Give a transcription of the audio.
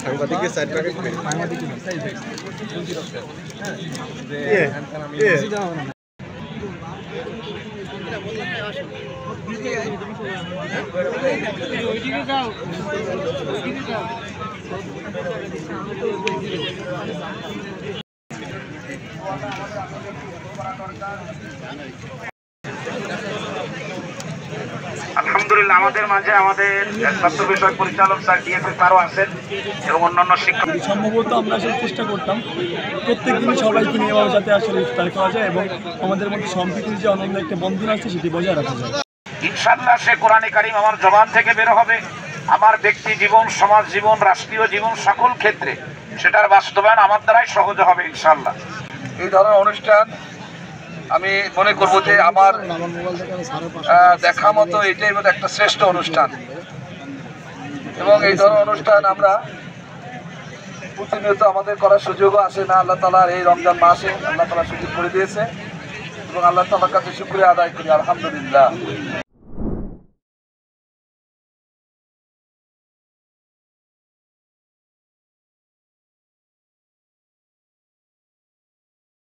সাংবাদিকের side packet আলহামদুলিল্লাহ আমাদের মাঝে আমাদের ছাত্র বিষয়ক পরিচালক স্যার ডিএসএস স্যারও আছেন এবং অন্যান্য শিক্ষক। সম্ভবত আমরা আসলে চেষ্টা করতাম প্রত্যেক দিনই সবাইকে নিয়ে যাতে আসলে ইফতার খাওয়া যায় এবং আমাদের মধ্যে সম্প্রীতির যে অনন্য একটা বন্ধন আছে সেটি বজায় রাখা যায়। ইনশাআল্লাহ সে কোরআনে কারিম আমার জবান থেকে বের হবে, আমার ব্যক্তি জীবন, সমাজ জীবন, রাষ্ট্রীয় জীবন সকল ক্ষেত্রে সেটার বাস্তবায়ন আমার দ্বারাই সহজ হবে ইনশাআল্লাহ। এই ধরনের অনুষ্ঠান আমি মনে করবো যে আমার দেখা মতো এটাই মতো একটা শ্রেষ্ঠ অনুষ্ঠান এবং এই ধরনের অনুষ্ঠান আমরা প্রতিনিয়ত আমাদের করার সুযোগও আসে না। আল্লাহ তাআলার এই রমজান মাসে আল্লাহ তাআলা সুযোগ করে দিয়েছে এবং আল্লাহ তাআলার কাছে শুকরিয়া আদায় করি আলহামদুলিল্লাহ।